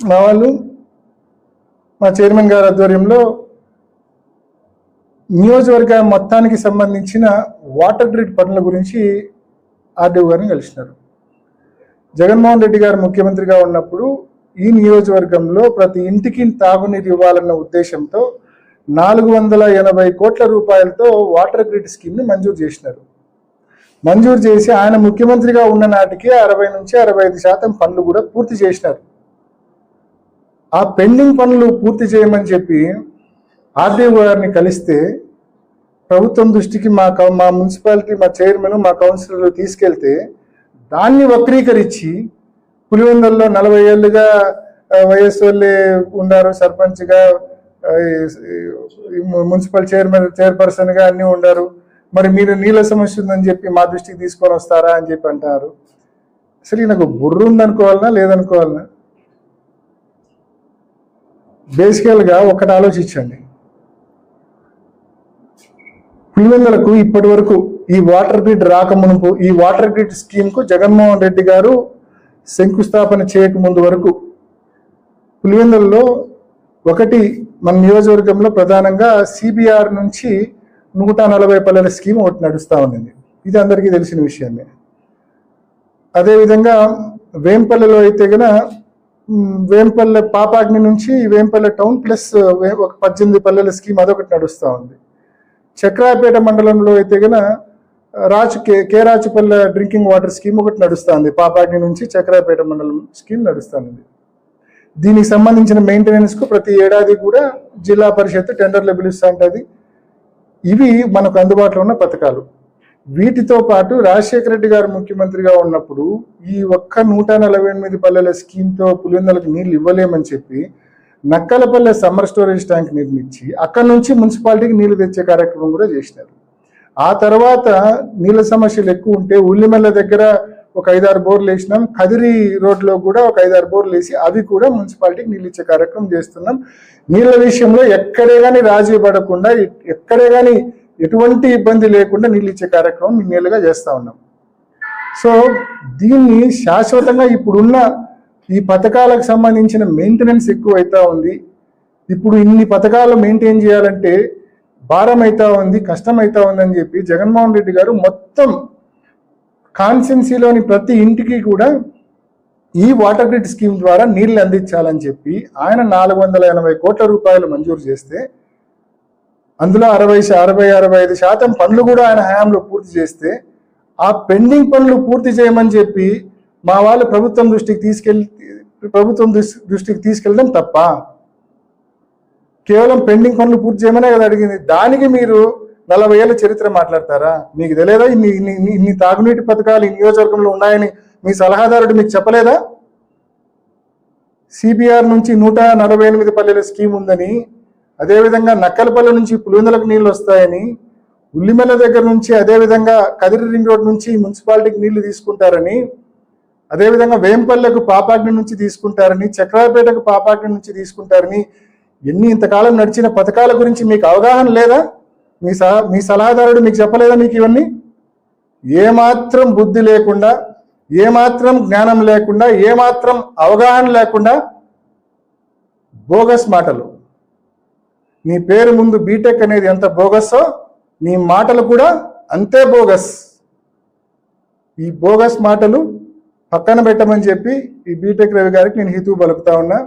మా వాళ్ళు మా చైర్మన్ గారి ఆధ్వర్యంలో నియోజకవర్గ మొత్తానికి సంబంధించిన వాటర్ గ్రిడ్ పనుల గురించి ఆర్డీఓ గారిని కలిసినారు. జగన్మోహన్ రెడ్డి గారు ముఖ్యమంత్రిగా ఉన్నప్పుడు ఈ నియోజకవర్గంలో ప్రతి ఇంటికి తాగునీరు ఇవ్వాలన్న ఉద్దేశంతో 480 కోట్ల రూపాయలతో వాటర్ గ్రిడ్ స్కీమ్ని మంజూరు చేసినారు. మంజూరు చేసి ఆయన ముఖ్యమంత్రిగా ఉన్న నాటికి 60 నుంచి 65% పనులు కూడా పూర్తి చేసినారు. ఆ పెండింగ్ పనులు పూర్తి చేయమని చెప్పి ఆర్డీఓ గారిని కలిస్తే ప్రభుత్వం దృష్టికి మా మున్సిపాలిటీ, మా చైర్మన్, మా కౌన్సిలర్ తీసుకెళ్తే దాన్ని వక్రీకరించి పులివెందుల్లో 40 ఏళ్ళుగా వయస్సు వాళ్ళే ఉన్నారు, సర్పంచ్గా, మున్సిపల్ చైర్పర్సన్గా అన్నీ ఉండారు, మరి మీరు నీళ్ళ సమస్య ఉందని చెప్పి మా దృష్టికి తీసుకొని వస్తారా అని చెప్పి అంటారు. అసలు నాకు బుర్ర ఉందనుకోవాలనా లేదనుకోవాలనా? బేసికల్గా ఒకటి ఆలోచించండి. పులివెందులకు ఇప్పటి వరకు ఈ వాటర్ గ్రిడ్ రాకమునుపు, ఈ వాటర్ గ్రిడ్ స్కీమ్కు జగన్మోహన్ రెడ్డి గారు శంకుస్థాపన చేయకముందు వరకు పులివెందుల్లో ఒకటి మన నియోజకవర్గంలో ప్రధానంగా సిబిఆర్ నుంచి 140 పల్లెల స్కీమ్ ఒకటి నడుస్తూ ఉంది. ఇది అందరికీ తెలిసిన విషయమే. అదేవిధంగా వేంపల్లెలో అయితే గన వేంపల్లె పాపాగ్ని నుంచి వేంపల్లె టౌన్ ప్లస్ ఒక 18 పల్లెల స్కీమ్ అదొకటి నడుస్తూ ఉంది. చక్రాపేట మండలంలో అయితే గన రాచుపల్లె డ్రింకింగ్ వాటర్ స్కీమ్ ఒకటి నడుస్తుంది. పాపాగ్ని నుంచి చక్రాపేట మండలం స్కీమ్ నడుస్తుంది. దీనికి సంబంధించిన మెయింటెనెన్స్కు ప్రతి ఏడాది కూడా జిల్లా పరిషత్ టెండర్లు పిలుస్తూ ఉంటుంది. ఇవి మనకు అందుబాటులో ఉన్న పథకాలు. వీటితో పాటు రాజశేఖర రెడ్డి గారు ముఖ్యమంత్రిగా ఉన్నప్పుడు ఈ ఒక్క 148 పల్లెల స్కీమ్తో పులివెందులకు నీళ్ళు ఇవ్వలేమని చెప్పి నక్కలపల్లె సమ్మర్ స్టోరేజ్ ట్యాంక్ నిర్మించి అక్కడి నుంచి మున్సిపాలిటీకి నీళ్లు తెచ్చే కార్యక్రమం కూడా చేసినారు. ఆ తర్వాత నీళ్ళ సమస్యలు ఎక్కువ ఉంటే ఉల్లిమెల్ల దగ్గర ఒక 5-6 బోర్లు వేసినాం. కదిరి రోడ్లో కూడా ఒక 5-6 బోర్లు వేసి అవి కూడా మున్సిపాలిటీకి నీళ్ళు ఇచ్చే కార్యక్రమం చేస్తున్నాం. నీళ్ళ విషయంలో ఎక్కడే కానీ రాజీ పడకుండా, ఎక్కడే కానీ ఎటువంటి ఇబ్బంది లేకుండా నీళ్ళు ఇచ్చే కార్యక్రమం ఇన్నేళ్ళుగా చేస్తూ ఉన్నాం. సో దీన్ని శాశ్వతంగా ఇప్పుడున్న ఈ పథకాలకు సంబంధించిన మెయింటెనెన్స్ ఎక్కువ అవుతా ఉంది. ఇప్పుడు ఇన్ని పథకాలు మెయింటైన్ చేయాలంటే భారం అవుతా ఉంది, కష్టం అవుతా ఉందని చెప్పి జగన్మోహన్ రెడ్డి గారు మొత్తం కాన్స్టిట్యున్సీలోని ప్రతి ఇంటికి కూడా ఈ వాటర్ గ్రిడ్ స్కీమ్ ద్వారా నీళ్లు అందించాలని చెప్పి ఆయన 480 కోట్ల రూపాయలు మంజూరు చేస్తే అందులో 60-65% పనులు కూడా ఆయన హయాంలో పూర్తి చేస్తే ఆ పెండింగ్ పనులు పూర్తి చేయమని చెప్పి మా వాళ్ళు ప్రభుత్వం దృష్టికి తీసుకెళ్ళడం తప్ప? కేవలం పెండింగ్ పనులు పూర్తి చేయమనే కదా అడిగింది. దానికి మీరు 40 ఏళ్ళ చరిత్ర మాట్లాడతారా? మీకు తెలియదా ఇన్ని తాగునీటి పథకాలు ఈ నియోజకవర్గంలో ఉన్నాయని మీ సలహాదారుడు మీకు చెప్పలేదా? సిబిఆర్ నుంచి 148 పల్లెల స్కీమ్ ఉందని, అదేవిధంగా నక్కలపల్లె నుంచి పులివెందులకు నీళ్ళు వస్తాయని, ఉల్లిమెల్ల దగ్గర నుంచి అదేవిధంగా కదిరి రింగ్ రోడ్ నుంచి మున్సిపాలిటీకి నీళ్లు తీసుకుంటారని, అదేవిధంగా వేంపల్లెకు పాపాగ్ని నుంచి తీసుకుంటారని, చక్రాపేటకు పాపాగ్ని నుంచి తీసుకుంటారని, ఇంతకాలం నడిచిన పథకాల గురించి మీకు అవగాహన లేదా? మీ సలహాదారుడు మీకు చెప్పలేదా? మీకు ఇవన్నీ ఏమాత్రం బుద్ధి లేకుండా, ఏమాత్రం జ్ఞానం లేకుండా, ఏమాత్రం అవగాహన లేకుండా బోగస్ మాటలు. నీ పేరు ముందు బీటెక్ అనేది ఎంత బోగస్సో నీ మాటలు కూడా అంతే బోగస్. ఈ బోగస్ మాటలు పక్కన పెట్టమని చెప్పి ఈ బీటెక్ రవి గారికి నేను హితవు పలుకుతా ఉన్నా.